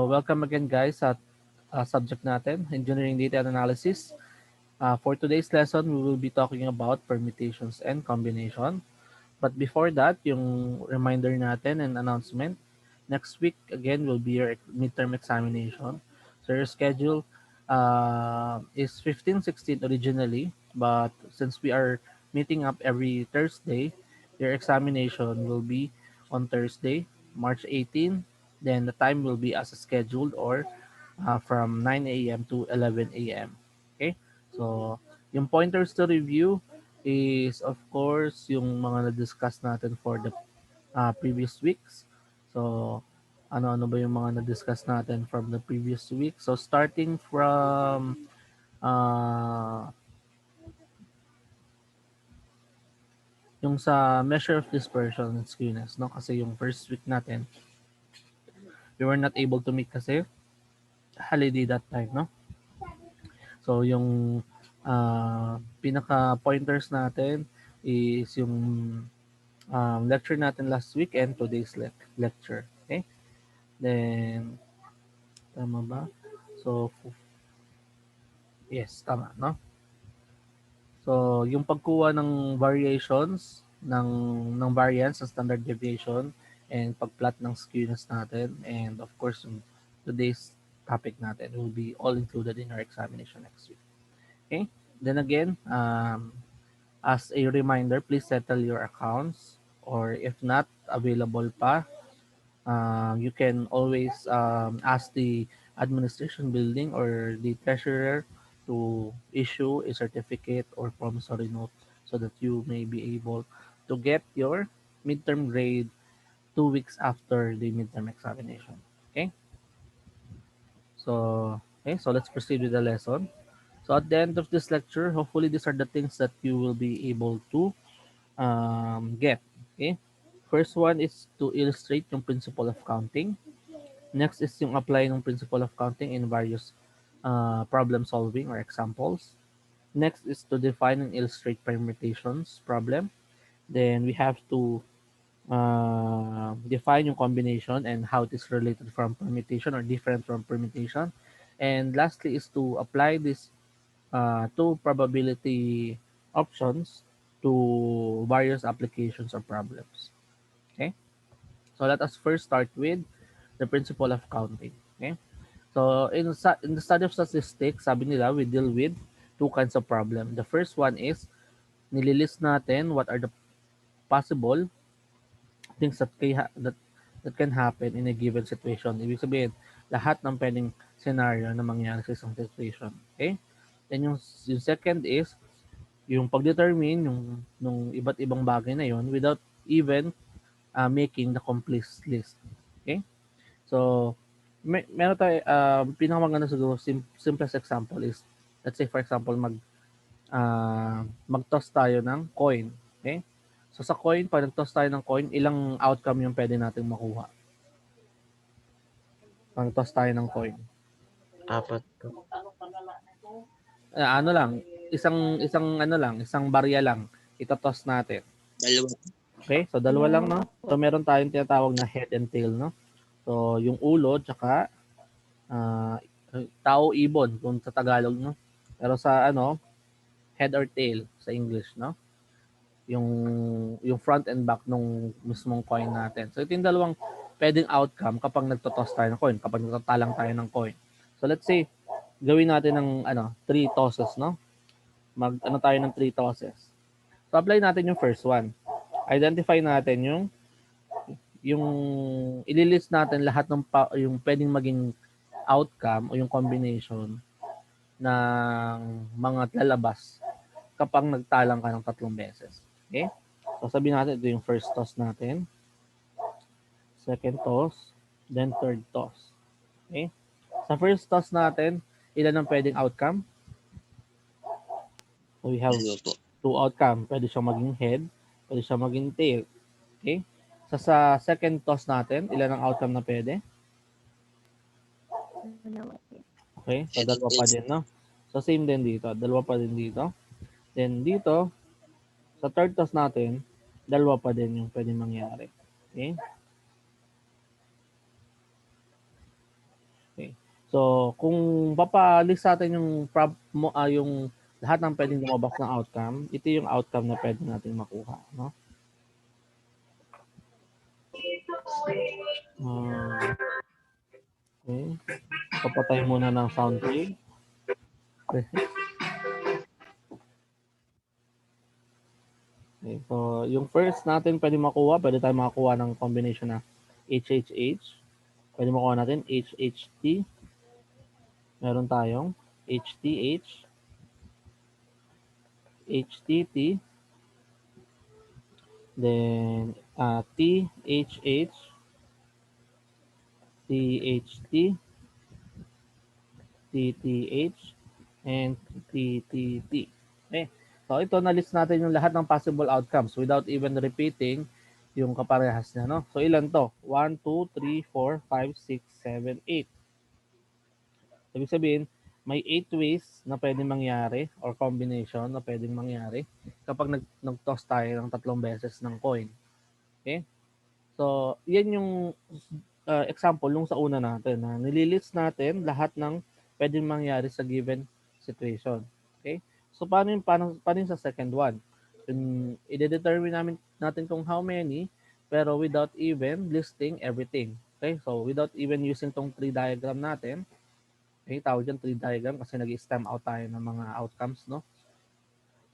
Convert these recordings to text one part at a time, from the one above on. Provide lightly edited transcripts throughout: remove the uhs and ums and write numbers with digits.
So welcome again guys sa subject natin, Engineering Data Analysis. For today's lesson, we will be talking about permutations and combination. But before that, yung reminder natin and announcement, next week again will be your midterm examination. So your schedule is 15, 16 originally, but since we are meeting up every Thursday, your examination will be on Thursday, March 18. Then the time will be as scheduled or from 9 a.m. to 11 a.m. Okay? So, yung pointers to review is of course yung mga na-discuss natin for the previous weeks. So, ano-ano ba yung mga na-discuss natin from the previous week? So, starting from uh, yung sa measure of dispersion and skewness, no? Kasi yung first week natin, we were not able to meet kasi holiday that time, no? So, yung pinaka-pointers natin is yung lecture natin last week and today's lecture. Okay? Then, tama ba? So, yes, tama, no? So, yung pagkuha ng variations, ng variance, ng standard deviation, and pagplot ng skewness natin, and of course, yung today's topic natin will be all included in our examination next week. Okay? Then again, as a reminder, please settle your accounts, or if not available pa, you can always ask the administration building or the treasurer to issue a certificate or promissory note so that you may be able to get your midterm grade 2 weeks after the midterm examination. Okay? So let's proceed with the lesson. So at the end of this lecture, hopefully these are the things that you will be able to get. Okay? First one is to illustrate yung principle of counting. Next is yung apply ng principle of counting in various problem solving or examples. Next is to define and illustrate permutations problem. Then we have to define yung combination and how it is related from permutation or different from permutation. And lastly is to apply this two probability options to various applications or problems. Okay? So let us first start with the principle of counting. Okay? So in the study of statistics, sabi nila, we deal with two kinds of problem. The first one is nililist natin what are the possible things that can happen in a given situation. Ibig sabihin, lahat ng pwedeng scenario na mangyari sa isang situation. Okay? Then yung second is yung pag-determine nung iba't ibang bagay na yon without even making the complete list. Okay? So, meron tayo, pinakamaganda siguro, simplest example is, let's say for example, mag-toss tayo ng coin. Okay? So sa coin, pag nag-toss tayo ng coin, ilang outcome yung pwede nating makuha? Pag nag-toss tayo ng coin. Apat po. Ano lang, isang barya lang, ito-toss natin. Dalawa. Okay? So dalawa lang, no? So meron tayong tinatawag na head and tail, no? So yung ulo, tsaka tao ibon kung sa Tagalog, no? Pero sa head or tail sa English, no? Yung front and back nung mismong coin natin. So ito yung dalawang pwedeng outcome kapag nagtotoss tayo ng coin, kapag nagtatalang tayo ng coin. So let's say gawin natin ng 3 tosses, no? Tayo ng 3 tosses. So apply natin yung first one. Identify natin yung ililist natin lahat ng yung pwedeng maging outcome o yung combination ng mga lalabas kapag nagtalang ka ng 3 beses. Okay? So sabihin natin ito yung first toss natin, second toss, then third toss. Okay? Sa first toss natin, ilan ang pwedeng outcome? So we have Dalawa po. 2 outcome. Pwede siyang maging head, pwede siyang maging tail. Okay? Sa second toss natin, ilan ang outcome na pwede? Okay? So Head and dalawa pa tail. din, no? So same din dito. Dalawa pa din dito. Then dito, sa third toss natin, dalawa pa din yung pwedeng mangyari. Okay? So, kung papalist natin yung yung lahat ng pwedeng lumabas ng outcome, ito yung outcome na pwede nating makuha, no? Ah, okay. Papatay muna ng sound wave. Okay. Okay. So, yung first natin pwede makuha, pwede tayo makakuha ng combination na HHH. Pwede makuha natin HHT. Meron tayong HTH, HTT, then THH, THT, TTH, and TTT. Okay. So ito na-list natin yung lahat ng possible outcomes without even repeating yung kaparehas niya, no? So ilan to? 1, 2, 3, 4, 5, 6, 7, 8. Ibig sabihin, may 8 ways na pwedeng mangyari or combination na pwedeng mangyari kapag nag-toss tayo ng 3 beses ng coin. Okay? So, yan yung example nung sa una natin na nililist natin lahat ng pwedeng mangyari sa given situation. Okay? So, paano yung sa second one? I-determine natin kung how many pero without even listing everything. Okay? So, without even using tong tree diagram natin, okay, tawag dyan tree diagram kasi nag-stem out tayo ng mga outcomes, no?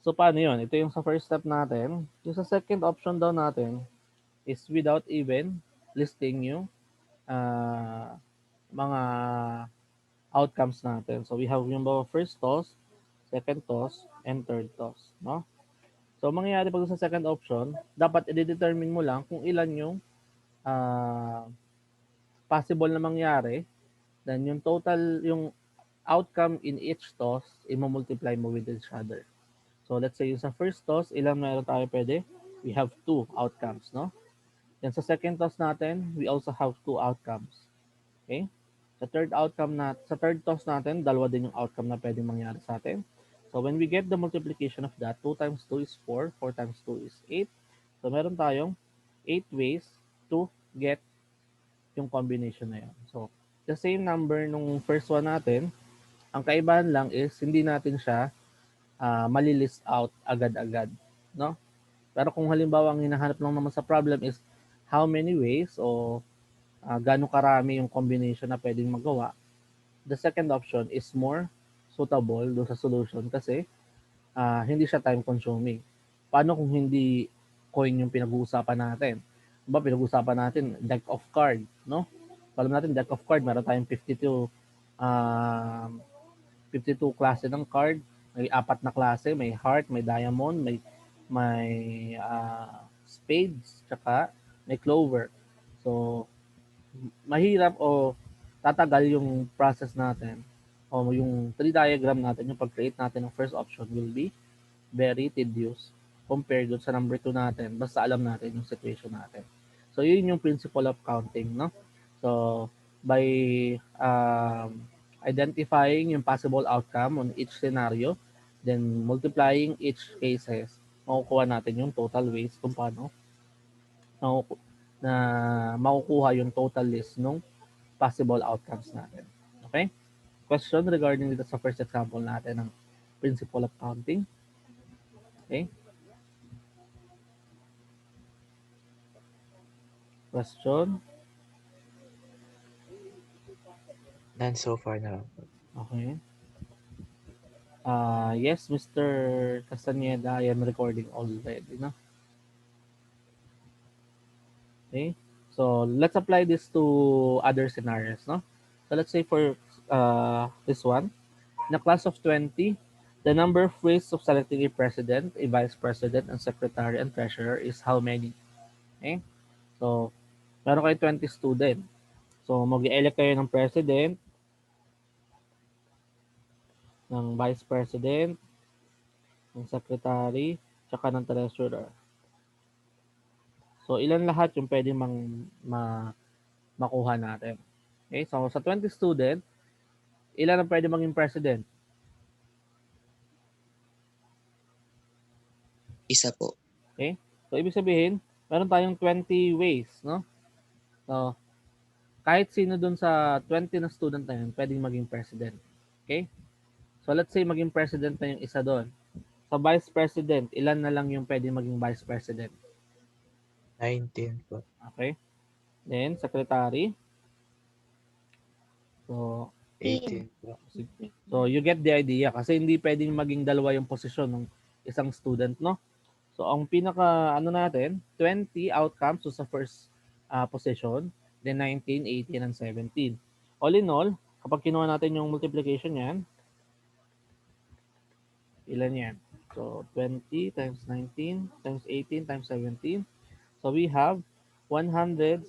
So, paano yun? Ito yung sa first step natin. Yung sa second option daw natin, is without even listing yung mga outcomes natin. So we have yung mga first toss, second toss, and third toss, no? So mangyayari pag sa second option, dapat i-determine mo lang kung ilan yung uh, possible na mangyari, then yung total, yung outcome in each toss, i-multiply mo with each other. So let's say yung sa first toss, ilan meron tayo pwede? We have 2 outcomes, no? Then sa second toss natin, we also have 2 outcomes. Okay? Sa third toss natin, dalawa din yung outcome na pwedeng mangyari sa atin. So when we get the multiplication of that, 2 times 2 is 4, 4 times 2 is 8. So meron tayong 8 ways to get yung combination na yun. So the same number nung first one natin, ang kaibahan lang is hindi natin siya malilist out agad-agad, no? Pero kung halimbawa ang hinahanap lang naman sa problem is how many ways o gaano karami yung combination na pwedeng magawa, the second option is more suitable do sa solution kasi hindi siya time consuming. Paano kung hindi coin yung pinag-uusapan natin? Diba pinag-uusapan natin deck of card, no? Alam natin deck of card, meron tayong 52 um, 52 klase ng card. May 4 na klase, may heart, may diamond, may spades, tsaka may clover. So, mahirap o tatagal yung process natin o yung tree diagram natin, yung pag-create natin ng first option will be very tedious compared dun sa number 2 natin basta alam natin yung situation natin. So, yun yung principle of counting, no? So, by identifying yung possible outcome on each scenario, then multiplying each cases, makukuha natin yung total ways kung paano na makukuha yung total list ng possible outcomes natin. Okay? Question regarding dito sa first example natin ng principle of counting. Okay? Question. None so far na lang po. Okay. Yes, Mr. Castaneda, I am recording already. No? Okay. So let's apply this to other scenarios. No? So let's say for this one, in a class of 20, the number of ways of selecting a president, a vice president, and secretary and treasurer is how many? Okay? So, meron kayo 20 student. So, mag-elect kayo ng president, ng vice president, ng secretary, tsaka ng treasurer. So, ilan lahat yung pwede makuha natin. Okay? So, sa 20 student, ilan ang pwede maging president? Isa po. Okay? So, ibig sabihin, meron tayong 20 ways, no? So, Kahit sino dun sa 20 na student na yun, pwedeng maging president. Okay? So let's say maging president na yung isa doon. Sa vice president, ilan na lang yung pwedeng maging vice president? 19 po. Okay? Then, secretary. So, 18 po. so you get the idea kasi hindi pwedeng maging dalawa yung posisyon ng isang student, no? So, ang pinaka, ano natin, 20 outcomes so sa first position, then 19, 18, and 17. All in all, kapag kinuha natin yung multiplication yan, ilan yan? So, 20 times 19 times 18 times 17. So, we have 100,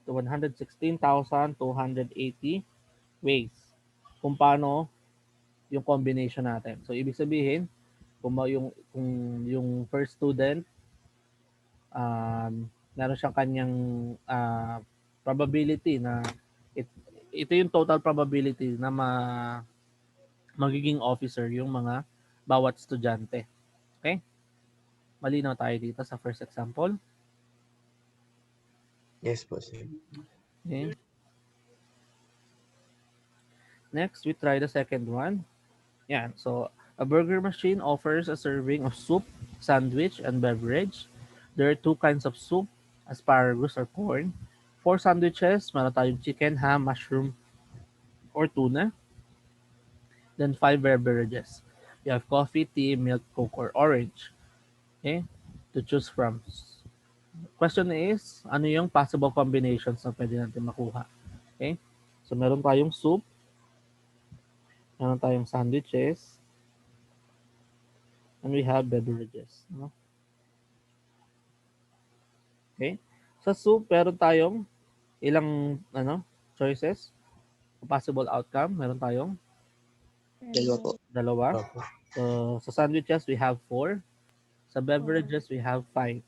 116,280 ways kung paano yung combination natin. So, ibig sabihin, kung yung first student, meron siyang kanyang probability na it, ito yung total probability na magiging officer yung mga bawat estudyante. Okay? Malinaw tayo dito sa first example. Yes po, sir. Okay. Next, we try the second one. Yeah, so a burger machine offers a serving of soup, sandwich, and beverage. There are two kinds of soup, asparagus or corn. Four sandwiches, meron tayong chicken, ham, mushroom, or tuna. Then five beverages. You have coffee, tea, milk, coke, or orange. Okay, to choose from. Question is, ano yung possible combinations na pwede natin makuha? Okay, so meron tayong soup, meron tayong sandwiches, and we have beverages. No? Okay, sa soup, meron tayong ilang choices, possible outcome, meron tayong Dalawa po. dalawa. Opo. So, sa sandwiches, we have four. Sa beverages, we have five.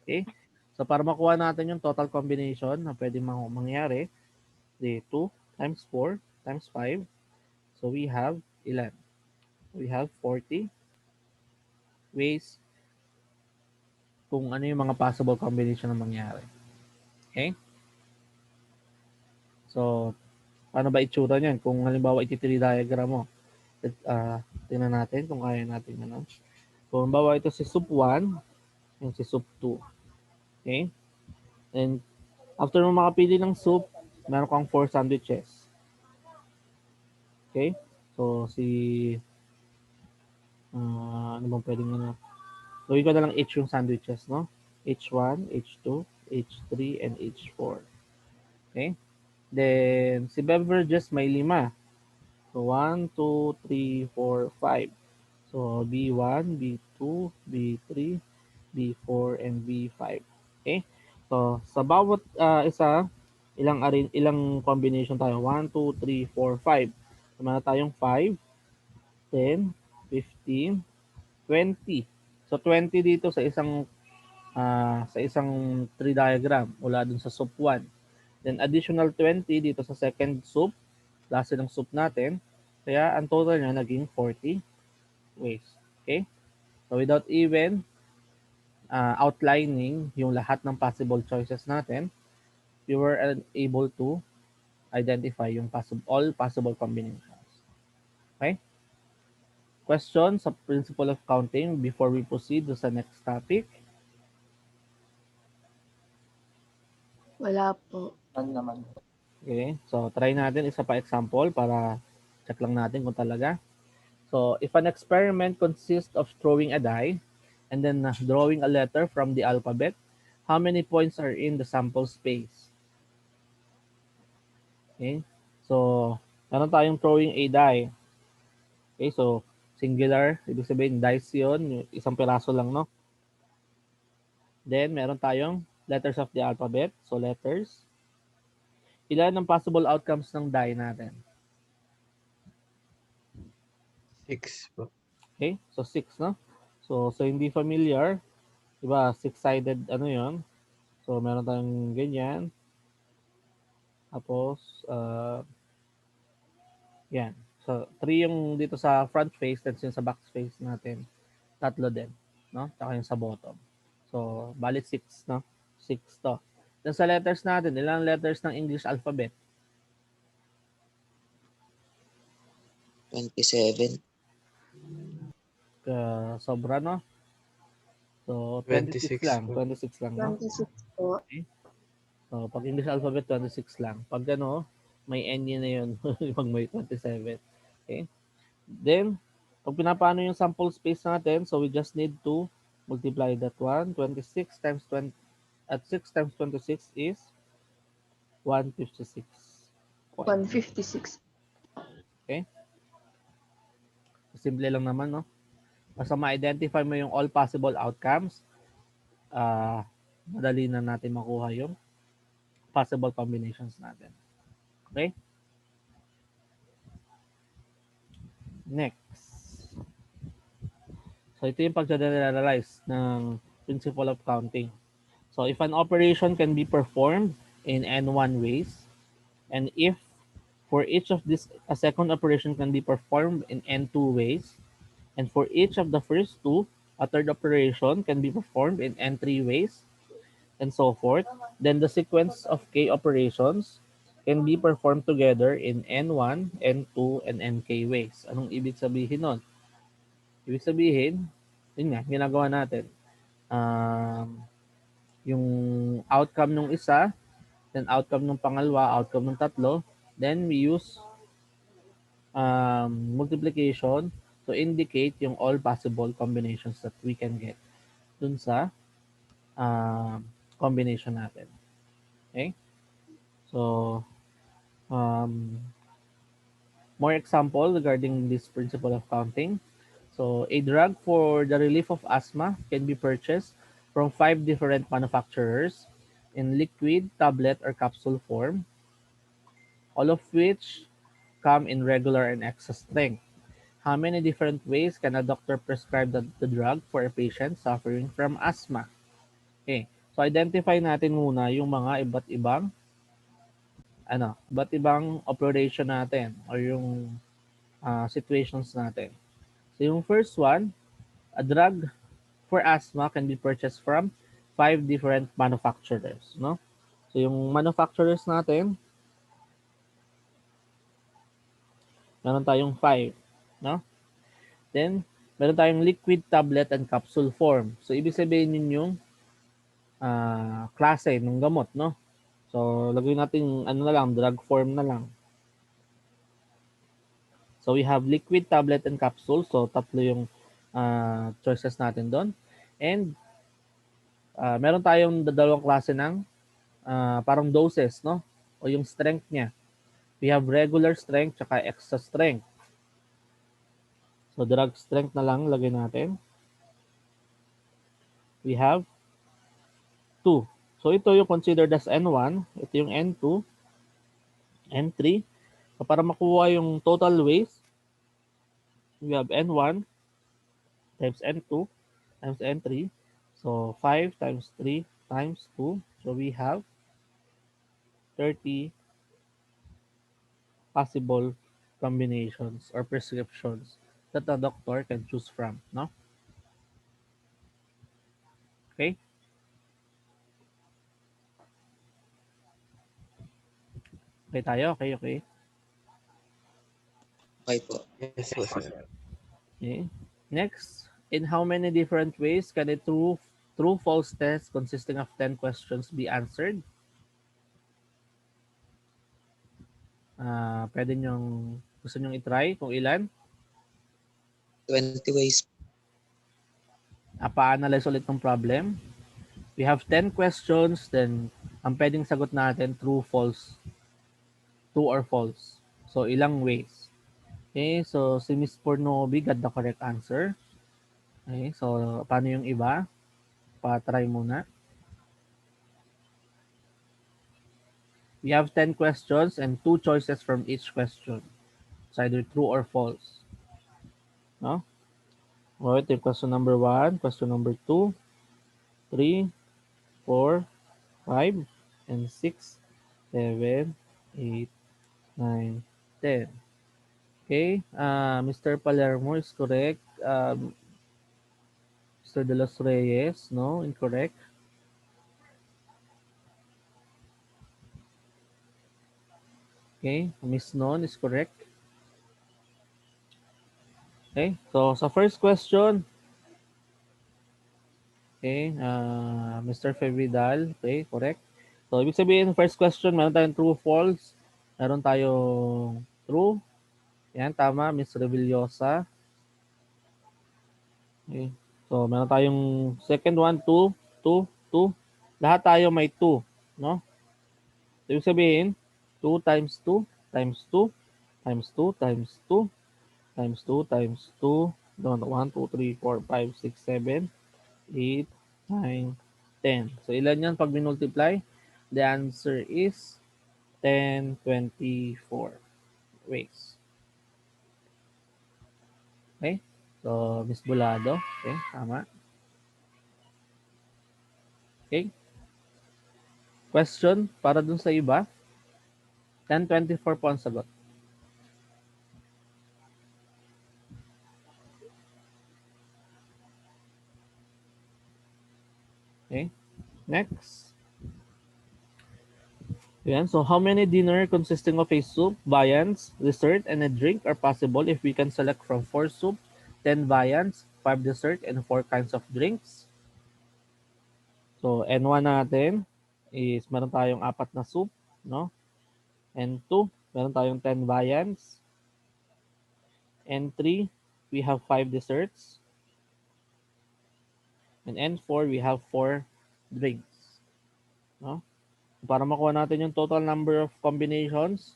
Okay? So, para makuha natin yung total combination na pwede mangyari, the 2 times 4 times 5. So, we have ilan? We have 40 ways kung ano yung mga possible combination na mangyari. Okay? So, paano ba itsura niyan? Kung halimbawa iti-tree diagram mo, tingnan natin kung kaya natin ano. Kung halimbawa ito si soup 1, yung si soup 2. Okay? And after mo makapili ng soup, meron kang 4 sandwiches. Okay? So, ano bang pwedeng ano? Gawin ko na lang H yung sandwiches, no? H1, H2, H3, and H4. Okay? Then, si beverages may 5. So, 1, 2, 3, 4, 5. So, B1, B2, B3, B4, and B5. Okay? So, sa bawat isa, ilang combination tayo? 1, 2, 3, 4, 5. So, meron tayong 5, 10, 15, 20. So, 20 dito sa isang tree diagram mula dun sa soup 1. Then, additional 20 dito sa second soup, klase ng soup natin. Kaya, ang total niya naging 40 ways. Okay? So, without even outlining yung lahat ng possible choices natin, we were able to identify yung all possible combinations. Okay? Question sa principle of counting before we proceed to sa next topic. Wala po. Ano naman? Okay? So, try natin isa pa example para check lang natin kung talaga. So, if an experiment consists of throwing a die and then drawing a letter from the alphabet, how many points are in the sample space? Okay? So, meron tayong throwing a die. Okay, so singular, ibig sabihin dice yun, isang piraso lang, no? Then, meron tayong letters of the alphabet, so letters. Ilan ang possible outcomes ng die natin? 6 po. Okay, so 6, no? So hindi familiar, diba, six-sided, ano yon. So, meron tayong ganyan. Tapos, yan. So, 3 yung dito sa front face, then yung sa back face natin. Tatlo din, no? Tsaka yung sa bottom. So, bali 6, no? 6 to. Then sa letters natin, ilang letters ng English alphabet? 27. Sobra, no? So, 26 26 lang. po. 26 lang, no? 26 po. Okay. So, pag English alphabet, 26 lang. Pag ano, may N yun na yun. Pag may 27. Okay. Then, pag pinapano yung sample space natin, so we just need to multiply that one. 26 times 20, at 6 times 26 is 156.2. 156. Okay? Simple lang naman, no? Basta ma-identify mo yung all possible outcomes, madali na natin makuha yung possible combinations natin. Okay? Next. So, ito yung pag-generalize ng principle of counting. So, if an operation can be performed in n1 ways, and if for each of this, a second operation can be performed in n2 ways, and for each of the first two, a third operation can be performed in n3 ways, and so forth, then the sequence of k operations can be performed together in n1, n2, and nk ways. Anong ibig sabihin nun? Ibig sabihin, yun nga, ginagawa natin. Um, yung outcome ng isa, then outcome ng pangalawa, outcome ng tatlo, then we use multiplication to indicate yung all possible combinations that we can get dun sa um, combination natin. Okay? So, um, more example regarding this principle of counting. So, a drug for the relief of asthma can be purchased from 5 different manufacturers in liquid, tablet, or capsule form, all of which come in regular and excess strength. How many different ways can a doctor prescribe the drug for a patient suffering from asthma? Okay. So, identify natin muna yung mga iba't ibang iba't ibang operation natin or yung situations natin. So, yung first one, a drug for asthma can be purchased from 5 different manufacturers, no? So, yung manufacturers natin, meron tayong 5, no? Then, meron tayong liquid, tablet, and capsule form. So, ibig sabihin yun yung klase ng gamot, no? So, lagay natin, ano na lang, drug form na lang. So, we have liquid, tablet, and capsule. So, tatlo yung choices natin doon. And, meron tayong dalawang klase ng parang doses, no? O yung strength niya. We have regular strength tsaka extra strength. So, drug strength na lang lagay natin. We have 2. So, ito yung considered as N1. Ito yung N2, N3. So, para makuha yung total weight, we have N1 times N2 times N3. So, 5 times 3 times 2. So, we have 30 possible combinations or prescriptions that the doctor can choose from. No? Okay? Okay tayo? Okay, okay. Okay po. Yes po, sir. Okay. Next, in how many different ways can a true false test consisting of 10 questions be answered? Pwede nyong, gusto nyong itry kung ilan? 20 ways. Pa-analyze ulit ng problem. We have 10 questions, then ang pwedeng sagot natin true, false, true or false. So, ilang ways. Okay, so si Miss Pornobi got the correct answer. Okay, so paano yung iba? Pa-try muna. We have 10 questions and 2 choices from each question. It's either true or false. No? Alright, yung question number 1, question number 2, 3, 4, 5, and 6, 7, 8, 9, 10. Okay, Mr. Palermo is correct. Mr. De Los Reyes, no, incorrect. Okay, Miss Non is correct. Okay, so sa first question, okay, Mr. Febridal, okay, correct. So, ibig sabihin, first question, meron tayong true, false. Meron tayong true. Yan, tama, Miss Revillosa. Okay. So, meron tayong second one, 2, 2, 2. Lahat tayo may 2, no? So, ibig sabihin, 2 times 2 times 2 times 2 times 2 times 2 times 2. Doon, 1, 2, 3, 4, 5, 6, 7, 8, 9, 10. So, ilan yan pag minultiply? The answer is 1024 ways. Okay? So, Miss Bulado. Okay, tama. Okay? Question para dun sa iba. 1024 po ang sagot. Okay? Next. Yan. So, how many dinner consisting of a soup, viands, dessert, and a drink are possible if we can select from 4 soup, 10 viands, 5 dessert, and 4 kinds of drinks? So, N1 natin is meron tayong 4 na soup, no? N2, meron tayong 10 viands. N3, we have 5 desserts. And N4, we have 4 drinks. No? Para makuha natin yung total number of combinations,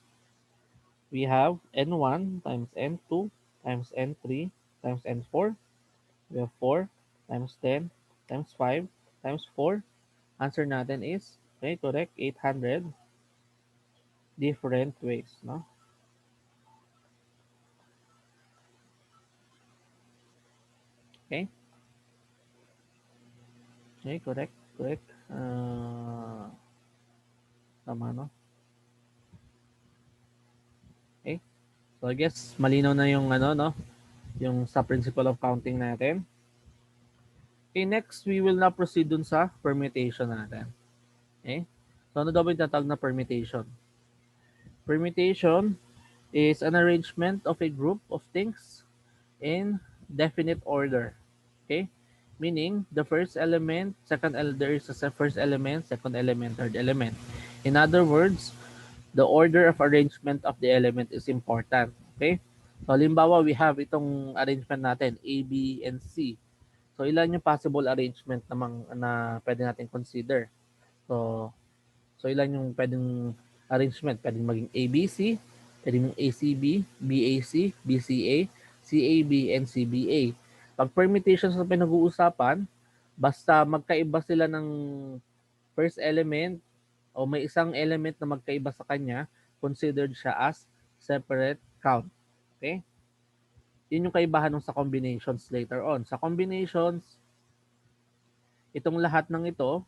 we have N1 times N2 times N3 times N4. We have 4 times 10 times 5 times 4. Answer natin is, okay, correct, 800 different ways. No? Okay? Okay, correct, correct. Tama, no? Okay. So, I guess, malinaw na yung ano, no? Yung sa principle of counting natin. Okay, next, we will now proceed dun sa permutation natin. Okay? So, ano daw ba yung tatawag na permutation? Permutation is an arrangement of a group of things in definite order. Okay? Meaning, the first element, there is a first element, second element, third element. In other words, the order of arrangement of the element is important. Okay? So, halimbawa, we have itong arrangement natin, A, B, and C. So, ilan yung possible arrangement na pwede natin consider? So, ilan yung pwedeng arrangement? Pwedeng maging ABC, pwedeng ACB, BAC, BCA, CAB, and CBA. Pag permutations na pinag-uusapan, basta magkaiba sila ng first element o may isang element na magkaiba sa kanya, considered siya as separate count. Okay? Yun yung kaibahan ng sa combinations later on. Sa combinations, itong lahat ng ito,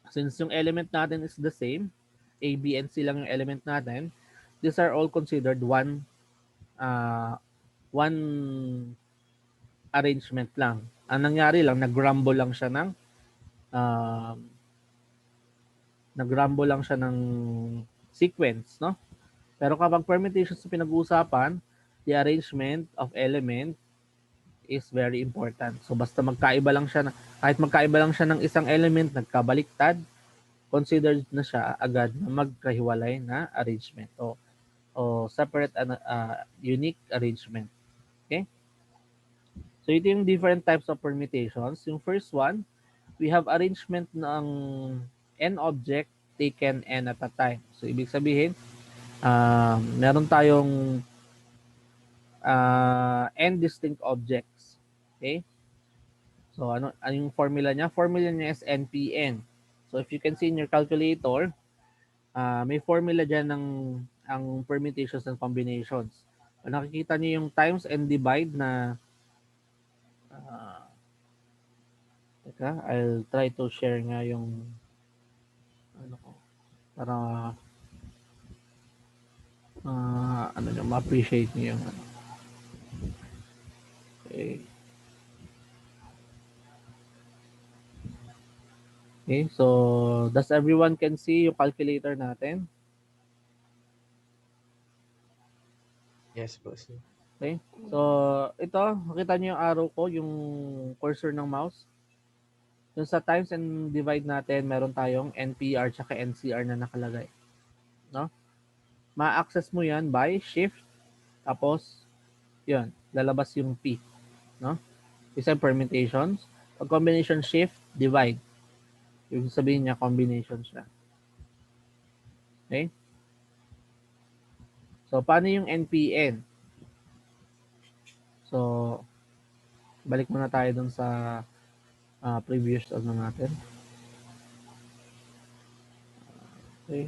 since yung element natin is the same, A, B, and C lang yung element natin, these are all considered one arrangement lang. Ang nangyari lang, uh, nag-rumble lang siya ng sequence, no? Pero kapag permutations na pinag-uusapan, the arrangement of element is very important. So basta magkaiba lang siya, kahit magkaiba lang siya ng isang element, nagkabaliktad, considered na siya agad na magkahiwalay na arrangement o separate unique arrangement. Okay? So ito yung different types of permutations. Yung first one, we have arrangement ng n object taken n at a time. So ibig sabihin, meron tayong n distinct objects. Okay? So ano yung formula niya? Formula niya is NPN. So if you can see in your calculator, may formula dyan ng ang permutations and combinations. Nakikita niyo yung times and divide na teka, I'll try to share nga yung ano ko para ano nyo, ma-appreciate niyo yung ano. Okay. Okay, so does everyone can see yung calculator natin? Yes po, sir. Okay? So, ito, makita niyo yung arrow ko, yung cursor ng mouse. Yung sa times and divide natin, meron tayong NPR tsaka NCR na nakalagay. No? Ma-access mo yan by shift, tapos, yun, lalabas yung P. No? Isa permutations. Pag combination shift, divide. Ibig sabihin niya, combination siya. Okay? So, paano yung NPN? So, balik muna tayo dun sa previous ano natin. Okay.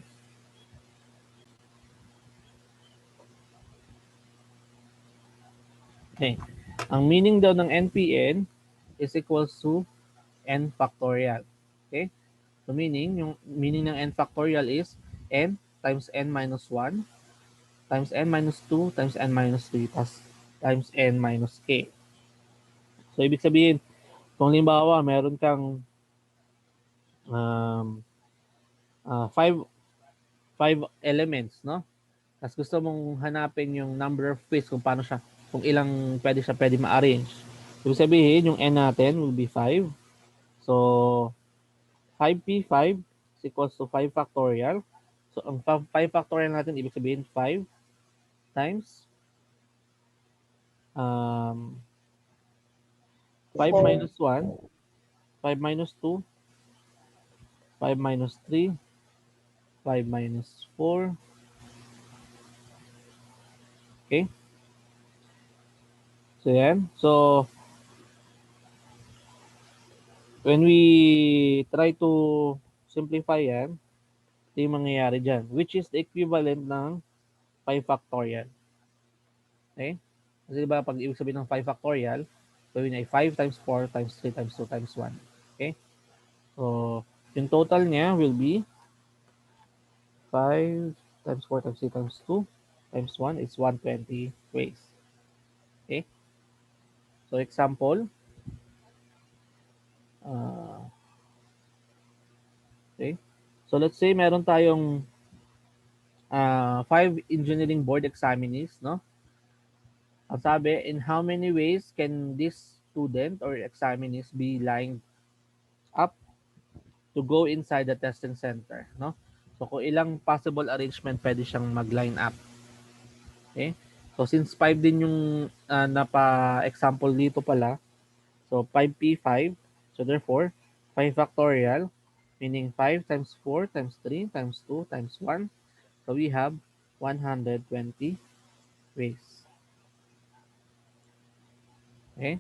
Okay. Ang meaning daw ng NPN is equals to n factorial. Okay? So meaning, yung meaning ng n factorial is n times n minus 1 times n minus 2 times n minus 3 times n minus k. So ibig sabihin, kung limbawa meron kang um, five, five elements, no? Tapos gusto mong hanapin yung number of ways kung paano siya, kung ilang pwede ma-arrange. Ibig sabihin, yung n natin will be 5. So, 5p5 is equals to 5 factorial. So, ang 5 factorial natin, ibig sabihin 5 times 5 minus 1, 5 minus 2, 5 minus 3, 5 minus 4. Okay? So, yan. So, when we try to simplify yan, ito yung mangyayari dyan, which is the equivalent ng 5 factorial. Okay? Kasi diba, pag ibig sabihin ng 5 factorial, gawin ay 5 times 4 times 3 times 2 times 1. Okay? So, yung total niya will be 5 times 4 times 3 times 2 times 1 is 120 ways. Okay? So, example, uh, okay? So, let's say meron tayong 5 engineering board examinees, no? Ang sabi, in how many ways can this student or examinees be lined up to go inside the testing center, no? So, kung ilang possible arrangement pwede siyang mag-line up. Okay? So, since 5 din yung napa-example dito pala, so 5p5, so therefore, 5 factorial, meaning 5 times 4 times 3 times 2 times 1. So, we have 120 ways. Okay?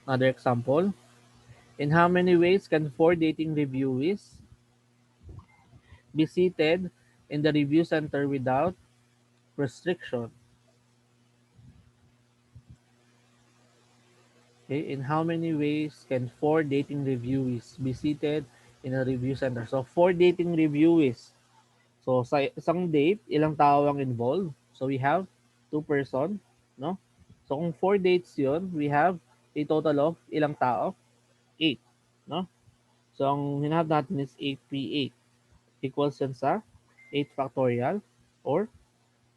Another example. In how many ways can 4 dating reviewees be seated in the review center without restriction? Okay, in how many ways can 4 dating reviewees be seated in a review center? So, 4 dating reviewees. So, sa isang date, ilang tao ang involved? So, we have 2 person, no? So, kung 4 dates yun, we have a total of ilang tao? 8, no? So, ang hinahab natin is 8p8 equals yan sa 8 factorial or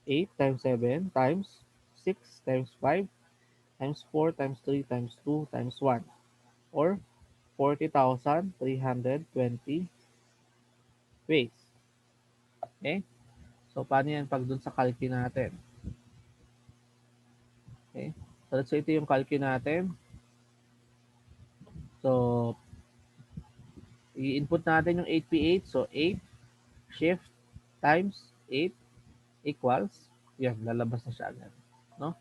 8 times 7 times 6 times 5 times 4 times 3 times 2 times 1 or 40,320 ways. Okay? So, paano yan pag dun sa calcu natin? Okay? So, let's say ito yung calcu natin. So, i-input natin yung 8p8. So, 8 shift times 8 equals, yan, lalabas na siya agad. No?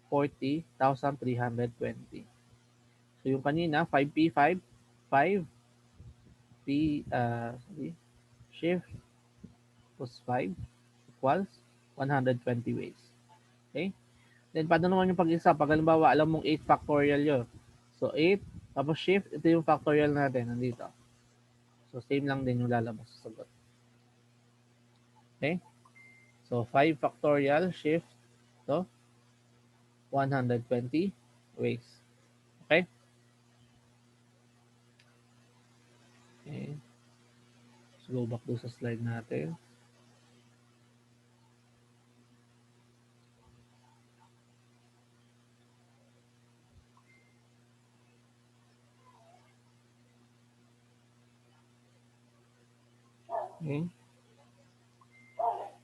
40,320. So, yung kanina, 5p5, 5p, shift plus 5 equals 120 ways. Okay? Then, paano naman yung pag-isa? Pag halimbawa, alam mong 8 factorial yun. So, 8, tapos shift, ito yung factorial natin, nandito. So, same lang din yung lalabas sa sagot. Okay? So, 5 factorial, shift, to 120 ways. Okay? Okay. Let's go back to sa slide natin. Okay.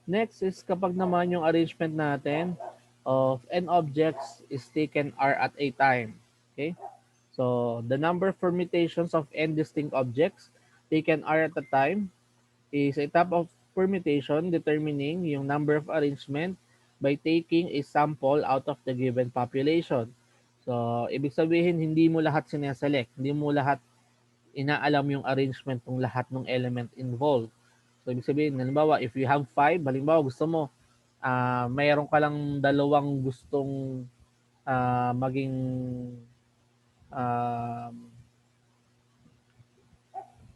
Next is kapag naman yung arrangement natin of n objects is taken r at a time. Okay? So, the number of permutations of n distinct objects taken r at a time is a type of permutation determining yung number of arrangement by taking a sample out of the given population. So, ibig sabihin, hindi mo lahat sineselect. Hindi mo lahat inaalam yung arrangement ng lahat ng element involved. So, ibig sabihin, halimbawa, if you have 5, halimbawa, gusto mo, mayroon ka lang dalawang gustong maging uh,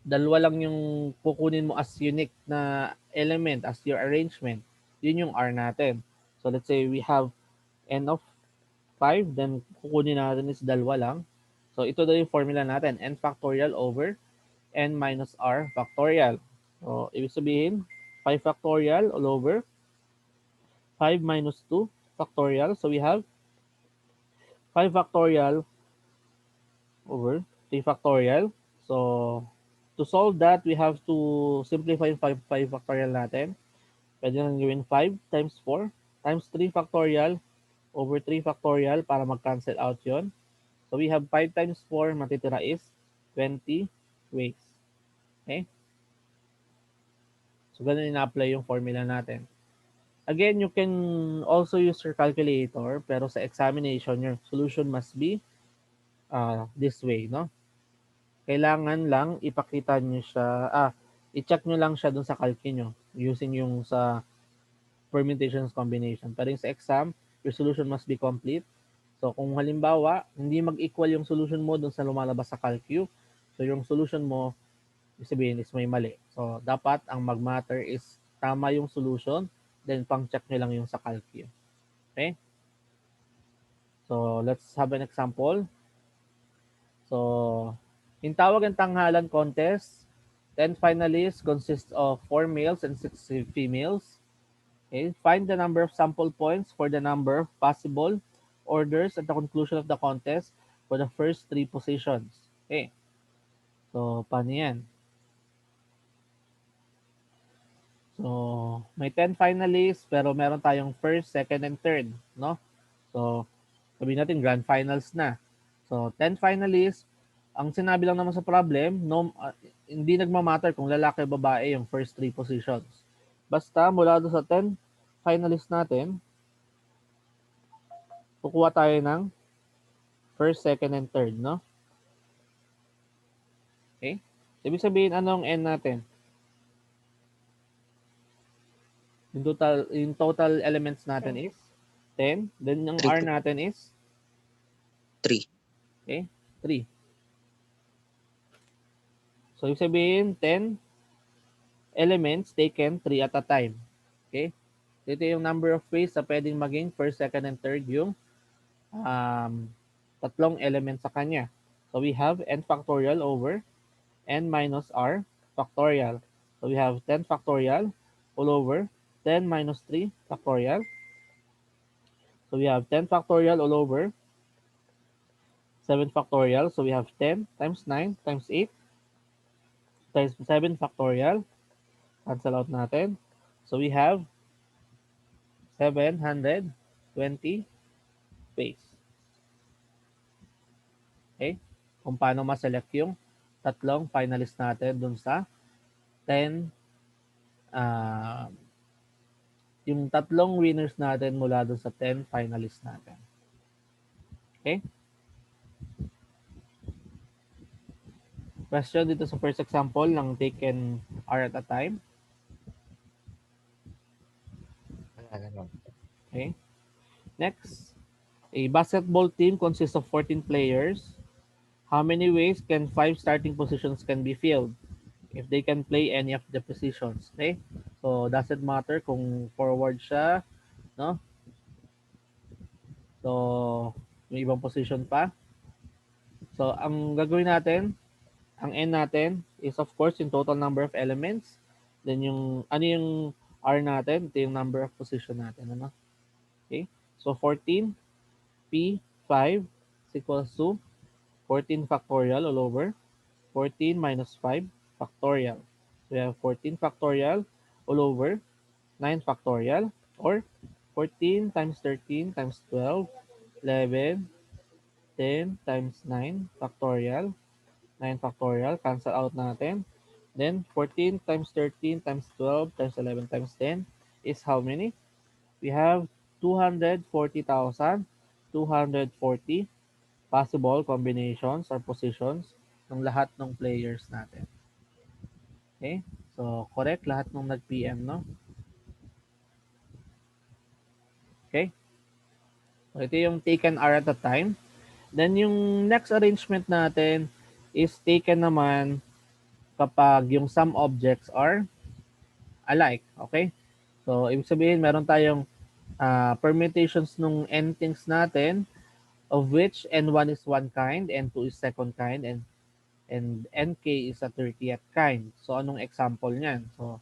dalawa lang yung kukunin mo as unique na element as your arrangement. Yun yung R natin. So, let's say we have n of 5, then kukunin natin is dalawa lang. So, ito daw yung formula natin, n factorial over n minus r factorial. So, ibig sabihin, 5 factorial all over 5 minus 2 factorial. So, we have 5 factorial over 3 factorial. So, to solve that, we have to simplify yung 5 factorial natin. Pwede nang gawin 5 times 4 times 3 factorial over 3 factorial para mag-cancel out yon. So, we have 5 times 4, matitira is 20 ways. Okay? So, ganun ina-apply yung formula natin. Again, you can also use your calculator, pero sa examination, your solution must be this way, no? Kailangan lang ipakita nyo siya, i-check nyo lang siya dun sa calci nyo using yung sa permutations combination. Pero yung sa exam, your solution must be complete. So, kung halimbawa, hindi mag-equal yung solution mo dun sa lumalabas sa calcu, so yung solution mo, sabihin is may mali. So, dapat ang mag-matter is tama yung solution, then pang-check nyo lang yung sa calcu. Okay? So, let's have an example. So, in Tawag and Tanghalan contest, 10 finalists consist of 4 males and 6 females. Okay, find the number of sample points for the number of possible orders at the conclusion of the contest for the first 3 positions. Okay, so paano yan? So, may 10 finalists pero meron tayong first, second, and third, no? So, sabihin natin grand finals na. So, 10 finalists, ang sinabi lang naman sa problem, no, hindi nagmamatter kung lalaki o babae yung first 3 positions. Basta mula doon sa 10 finalists natin, kukuha tayo ng first, second, and third, no? Okay? So, ibig sabihin, anong N natin? Yung total elements natin is 10. Then, yung 3 R po. natin is 3. okay, 3. So, ibig sabihin, 10 elements taken 3 at a time. Okay? Ito yung number of ways na pwedeng maging first, second, and third yung um, tatlong elements sa kanya. So, we have n factorial over n minus r factorial. So, we have 10 factorial all over 10 minus 3 factorial. So, we have 10 factorial all over 7 factorial. So, we have 10 times 9 times 8 times 7 factorial. Cancel out natin. So, we have 720 ways. Okay? Kung paano ma-select yung tatlong finalist natin dun sa 10 uh, yung tatlong winners natin mula dun sa 10 finalists natin. Okay? Question dito sa first example ng taken R at a time. Wala naman. Okay? Next, a basketball team consists of 14 players. How many ways can 5 starting positions can be filled if they can play any of the positions? Okay? So, doesn't matter kung forward siya, no? So, may ibang position pa. So, ang gagawin natin, ang N natin is of course yung total number of elements. Then yung, ano yung R natin? Ito yung number of position natin. Ano? Okay? So, 14 P5 is equals to 14 factorial all over 14 minus 5 factorial. We have 14 factorial all over 9 factorial, or 14 times 13 times 12, 11, 10 times 9 factorial, 9 factorial, cancel out natin. Then 14 times 13 times 12 times 11 times 10 is how many? We have 240,240 possible combinations or positions ng lahat ng players natin. Okay? So, correct lahat ng nag-PM, no? Okay? So, ito yung taken are at a time. Then, yung next arrangement natin is taken naman kapag yung some objects are alike. Okay? So, ibig sabihin, meron tayong permutations nung n things natin, of which n1 is one kind, n2 is second kind, and nk is a 30th kind. So, anong example niyan? So,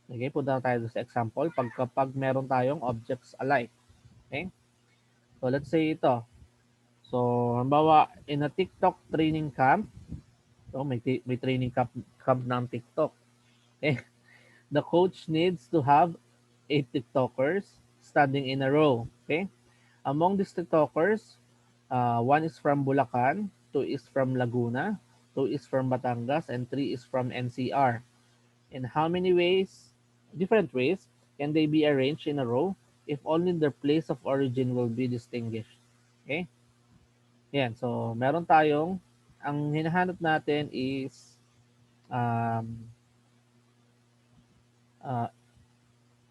okay, punta na tayo sa example. Kapag meron tayong objects alike. Okay? So, let's say ito. So, halimbawa, in a TikTok training camp, so may training camp ng TikTok. Okay? The coach needs to have 8 TikTokers standing in a row. Okay? Among these TikTokers, one is from Bulacan, two is from Laguna, two is from Batangas, and three is from NCR. In how many ways, different ways, can they be arranged in a row if only their place of origin will be distinguished? Okay? Yan. So, meron tayong, ang hinahanap natin is um,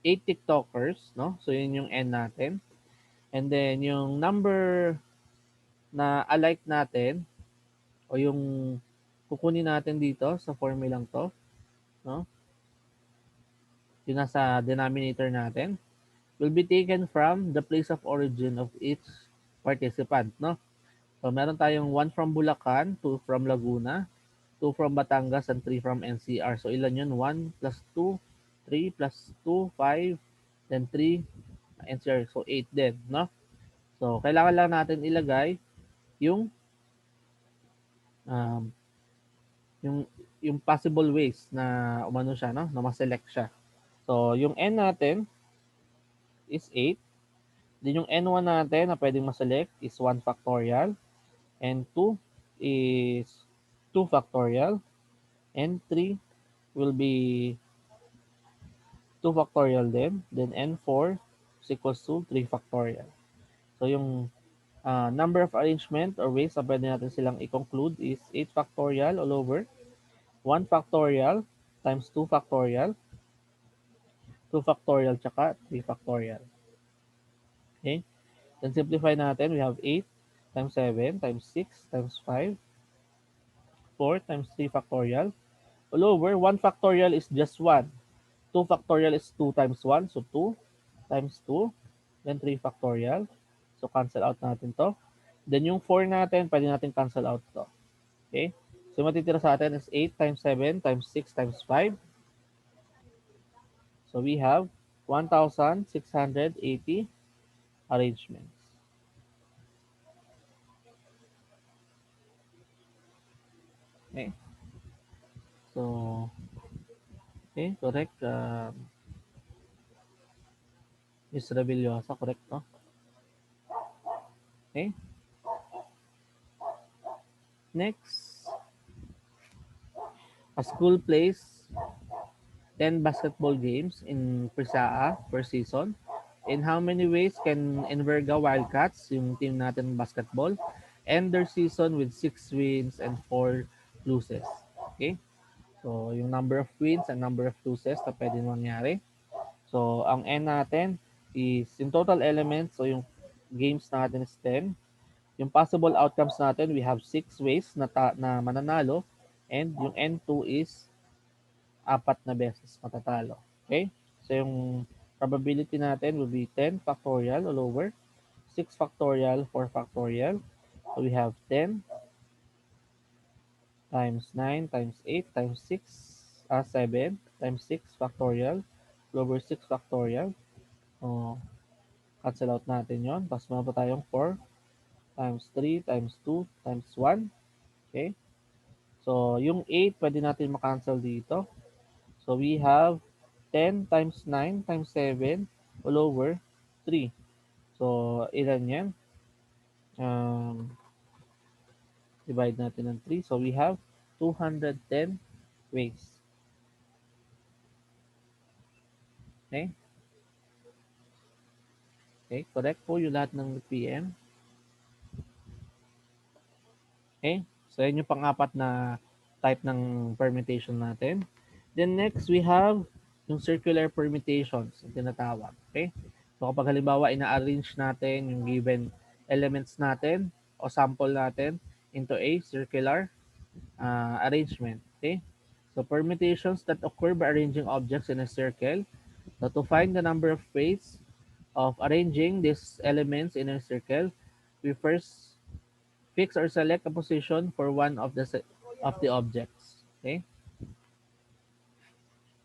8 TikTokers, no? So, yun yung N natin. And then, yung number na alike natin, o yung kukunin natin dito sa formulang to, no? Yung nasa denominator natin, will be taken from the place of origin of each participant, no? So, meron tayong 1 from Bulacan, 2 from Laguna, 2 from Batangas, and 3 from NCR. So, ilan yun? 1 plus 2, 3 plus 2, 5, then 3, NCR. So, 8 din, no? So, kailangan lang natin ilagay yung um, yung yung possible ways na umano siya, no? Na ma-select siya. So, yung n natin is 8. Then yung n1 natin na pwedeng ma-select is 1 factorial. And 2 is 2 factorial. And 3 will be 2 factorial din. Then n4 is equals to 3 factorial. So, yung number of arrangement or ways na pwede natin silang i-conclude is 8 factorial all over 1 factorial times 2 factorial, 2 factorial, tsaka 3 factorial. Okay? Then simplify natin, we have 8 times 7 times 6 times 5, 4 times 3 factorial. All over, 1 factorial is just 1. 2 factorial is 2 times 1, so 2 times 2. Then 3 factorial. So cancel out natin to. Then yung 4 natin, pwede natin cancel out to. Okay? So matitira sa atin is 8 times 7 times 6 times 5. So we have 1,680 arrangements. Okay? So, okay, correct. Miss Revillosa, correct, no? Okay. Next, a school plays 10 basketball games in Prisaa per season. In how many ways can Enverga Wildcats, yung team natin basketball, end their season with 6 wins and 4 losses? Okay? So, yung number of wins and number of losses na pwede mangyari. So, ang N natin is yung total elements. So, yung games natin is 10. Yung possible outcomes natin, we have 6 ways na mananalo. And yung N2 is 4 na beses matatalo. Okay? So, yung probability natin will be 10 factorial all over 6 factorial, 4 factorial. So, we have 10 times 9 times 8 times 6, 7 times 6 factorial all over 6 factorial. Cancel out natin yon. Tapos meron pa tayong 4 times 3 times 2 times 1. Okay? So, yung 8, pwede natin makancel dito. So we have 10 times 9 times 7 all over 3. So ilan yan? Um, divide natin ng 3. So we have 210 ways. Okay? Okay, correct po yung lahat ng PM. Okay? So yan yung pang-apat na type ng permutation natin. Then next, we have yung circular permutations, yung tinatawag. Okay? So kapag halimbawa, ina-arrange natin yung given elements natin o sample natin into a circular arrangement. Okay? So permutations that occur by arranging objects in a circle. So to find the number of ways of arranging these elements in a circle, we first fix or select a position for one of the objects. Okay?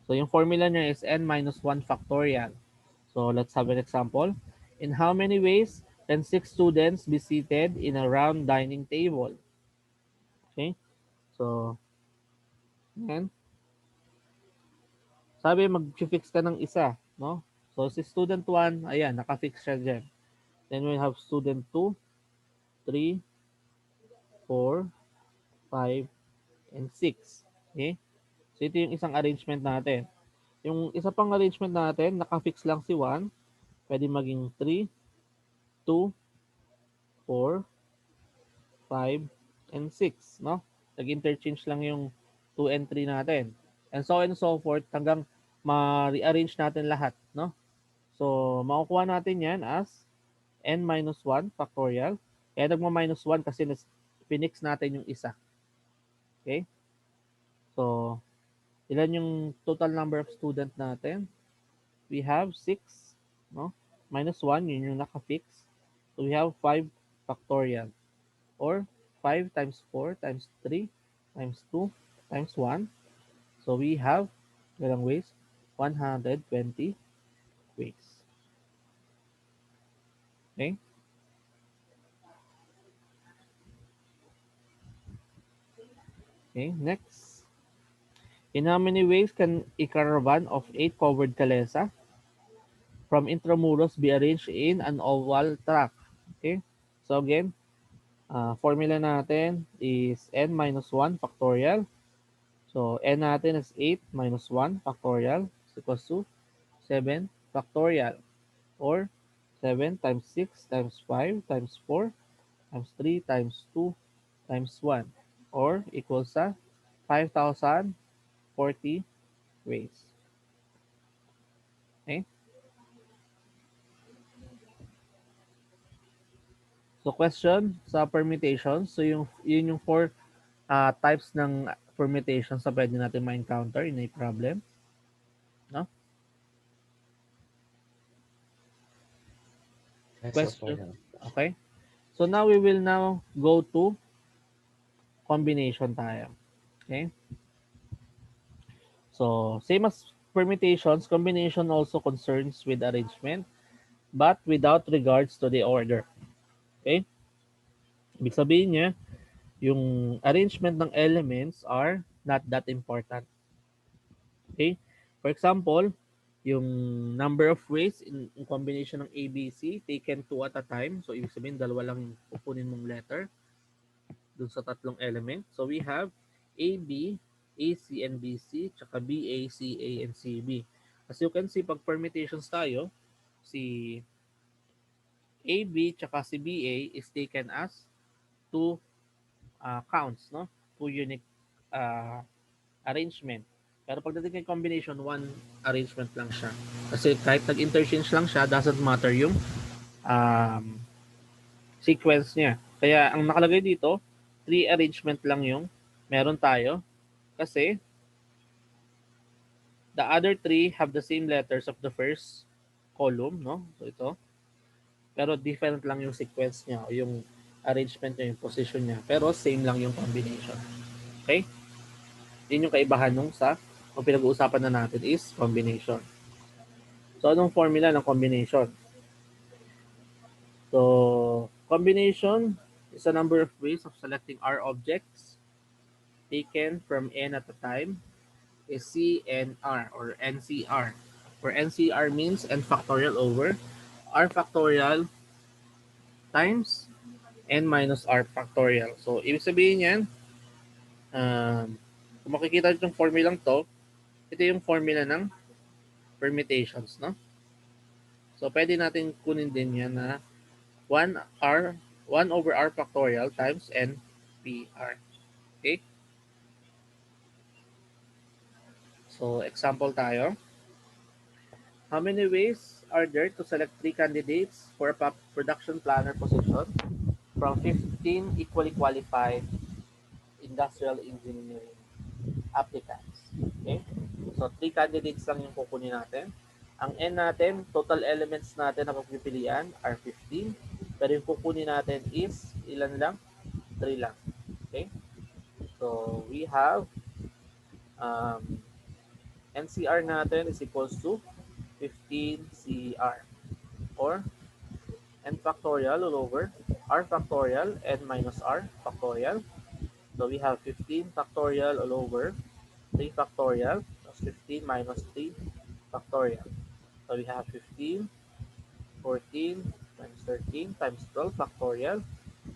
So yung formula niya is n minus 1 factorial. So let's have an example. In how many ways can 6 students be seated in a round dining table? Okay? So, yan. Sabi mag-fix ka ng isa, no? So si student 1, ayan, naka-fix siya dyan. Then we have student 2, 3, 4, 5, and 6. Okay? So ito yung isang arrangement natin. Yung isa pang arrangement natin, naka-fix lang si 1. Pwede maging 3, 2, 4, 5, and 6. No? Nag-interchange lang yung 2 and 3 natin. And so on and so forth hanggang ma-rearrange natin lahat. No? So, makukuha natin yan as n minus 1 factorial. Kaya nagma-minus 1 kasi pinix natin yung isa. Okay? So, ilan yung total number of student natin? We have 6, no? Minus 1, yun yung naka-fix. So, we have 5 factorial. Or 5 times 4 times 3 times 2 times 1. So, we have, ilang ways? 120 ways. Okay? Okay, next. In how many ways can a caravan of 8 covered kalesa from Intramuros be arranged in an oval track? Okay? So again, formula natin is n minus 1 factorial. So n natin is 8 minus 1 factorial is equals to 7 factorial. Or 7 times 6 times 5 times 4 times 3 times 2 times 1. Or equals sa 5,040 ways. Okay? So question sa permutation. So yun yung four types ng permutations na pwede natin ma-encounter in a problem. No? Yes, so far Question. naman. Okay? So now we will now go to combination tayo. Okay? So same as permutations, combination also concerns with arrangement but without regards to the order. Okay? Ibig sabihin niya, yung arrangement ng elements are not that important. Okay? For example, yung number of ways in combination ng A, B, C taken two at a time. So, ibig sabihin, dalawa lang yung pupunin mong letter dun sa tatlong element. So, we have A, B, A, C, and B, C, tsaka B, A, C, A, and C, B. As you can see, pag permutations tayo, si A, B, tsaka si B, A is taken as two counts, no? Two unique uh, arrangement. Pero pagdating kay combination, one arrangement lang siya. Kasi kahit nag-interchange lang siya, doesn't matter yung um, sequence niya. Kaya ang nakalagay dito, three arrangement lang yung meron tayo. Kasi the other three have the same letters of the first column, no? So ito. Pero different lang yung sequence niya o yung arrangement niya, yung position niya. Pero same lang yung combination. Okay? Yun yung kaibahan nung sa kung pinag-uusapan na natin is combination. So, anong formula ng combination? So, combination is a number of ways of selecting R objects taken from N at a time is CNR or NCR, where NCR means n factorial over r factorial times n minus r factorial. So, ibig sabihin yan, kung makikita nyo itong formulang to, ito yung formula ng permutations, no? So, pwede natin kunin din yan na 1r, 1 over r factorial times n PR. Okay? So, example tayo. How many ways are there to select three candidates for a production planner position from 15 equally qualified industrial engineering applicants? Okay? So, three candidates lang yung kukunin natin. Ang N natin, total elements natin na pagpipilian are 15. Pero yung kukunin natin is, ilan lang? 3 lang. Okay? So, we have NCR natin is equals to 15 CR or n factorial all over r factorial n minus r factorial. So we have 15 factorial all over 3 factorial plus 15 minus 3 factorial. So we have 15, 14 times 13 times 12 factorial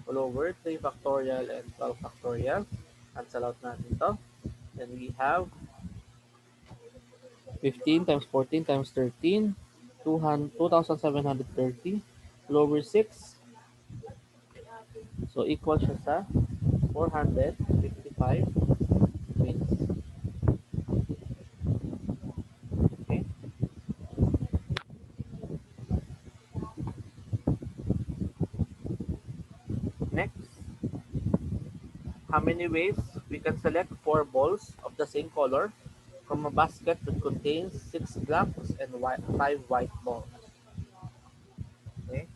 all over 3 factorial and 12 factorial. Cancel out natin to. Then we have 15 times 14 times 13, 2,730 all over 6. So equal siya sa 455 wins. Okay? Next, how many ways we can select 4 balls of the same color from a basket that contains 6 blacks and 5 white balls. Okay?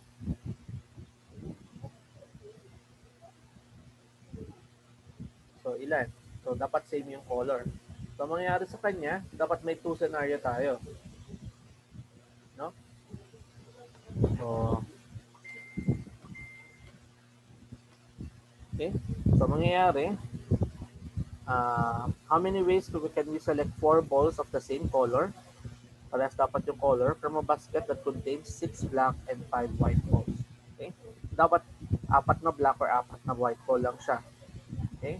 So ilan? So dapat same yung color. So mangyayari sa kanya, dapat may 2 scenario tayo. No? So, okay? So mangyayari, how many ways can we select 4 balls of the same color? Parehas dapat yung color from a basket that contains 6 black and 5 white balls. Okay? Dapat apat na black or apat na white ball lang siya. Okay?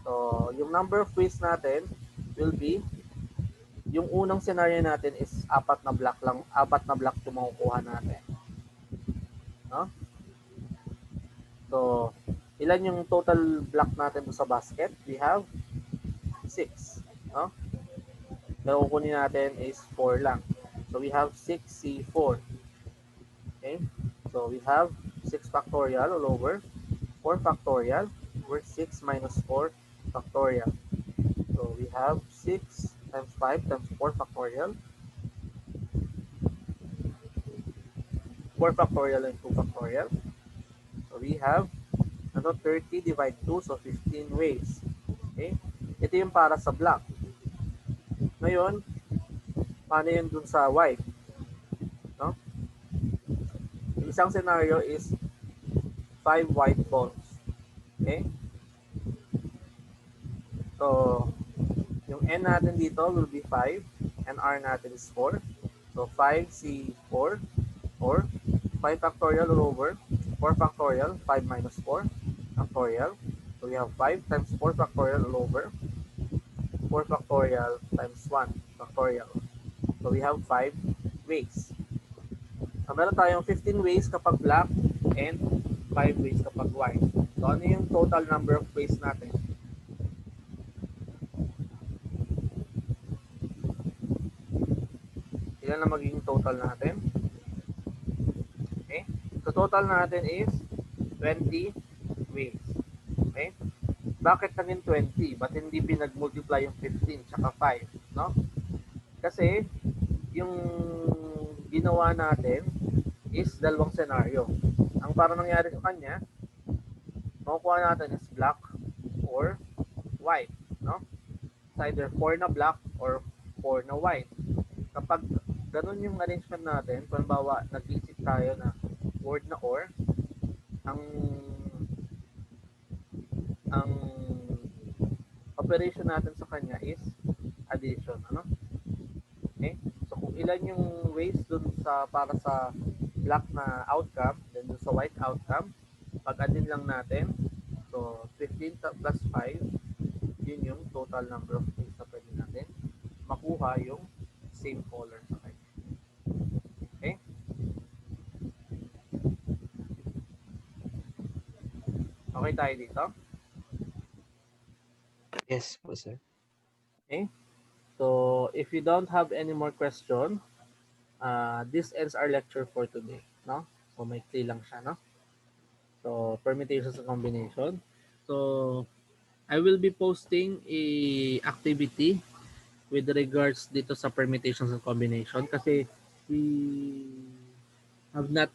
So, yung number of ways natin will be, yung unang scenario natin is apat na black lang, apat na black yung makukuha natin. No? So, ilan yung total black natin sa basket? We have 6. No? Pero kukunin natin is 4 lang. So, we have 6C4. Okay? So we have 6 factorial all over 4 factorial over 6 minus 4 factorial. So we have 6 times 5 times 4 factorial, 4 factorial and 2 factorial. So we have 30 divide 2, so 15 ways. Okay? Ito yung para sa black. Ngayon, paano yun dun sa white? No? Yung isang scenario is 5 white balls. Okay? So, yung n natin dito will be 5 and r natin is 4. So 5c4 or 5 factorial all over 4 factorial, 5 minus 4 factorial. So we have 5 times 4 factorial all over 4 factorial times 1 factorial. So we have 5 ways. So meron tayong 15 ways kapag black and 5 ways kapag white. So ano yung total number of ways natin? Ilan na magiging total natin? Okay? So total natin is 20 ways. Okay? Bakit naging 20? Ba't hindi pinag-multiply yung 15 tsaka 5? No? Kasi yung ginawa natin is dalawang scenario. Ang para nangyari sa kanya, makukuha natin is black or white. No? It's either 4 na black or 4 na white. Kapag ganun yung arrangement natin, kung bawa nag-isip tayo na word na or, ang ang operation natin sa kanya is addition, ano? Okay? So kung ilan yung ways dun sa para sa black na outcome, then dun sa white outcome, pag-addin lang natin. So 15 plus 5, yun yung total number of ways na pwede natin makuha yung same color sa kanya. Okay? Okay tayo dito? Yes po, sir. Okay? So if you don't have any more question, this ends our lecture for today, no? So may maikli lang siya, no? So permutations and combination. So I will be posting a activity with regards dito sa permutations and combination kasi we have not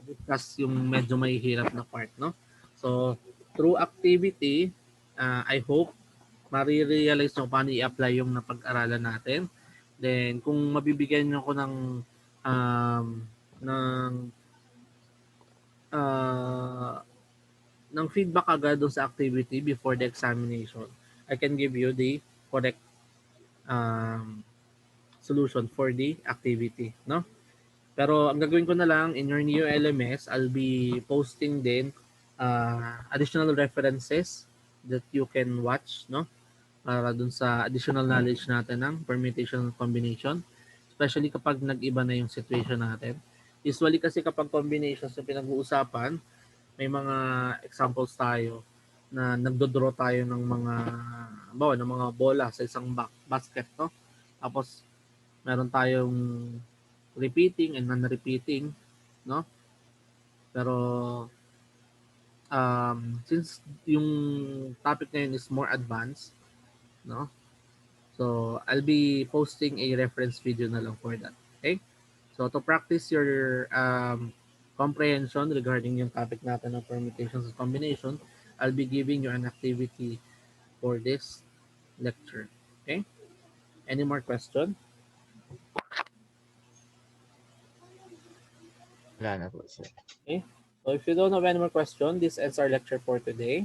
discussed yung medyo may hirap na part, no? So through activity, I hope marirealize nyo paano i-apply yung napag-aralan natin. Then kung mabibigyan nyo ko um, ng uh, ng feedback agad doon sa activity before the examination, I can give you the correct um, solution for the activity, no? Pero ang gagawin ko na lang in your new LMS, I'll be posting din additional references that you can watch, no? Para dun sa additional knowledge natin ng permutation and combination, especially kapag nag-iba na yung situation natin. Usually kasi kapag combinations yung pinag-uusapan, may mga examples tayo na nagdo-draw tayo ng mga ng mga bola sa isang basket, no? Tapos meron tayong repeating and non-repeating, no? Pero since yung topic na yun is more advanced, no? So I'll be posting a reference video na lang for that. Okay? So to practice your comprehension regarding yung topic natin ng permutations and combination, I'll be giving you an activity for this lecture. Okay? Any more question? Wala na po, sir. Okay? So if you don't have any more question, this ends our lecture for today.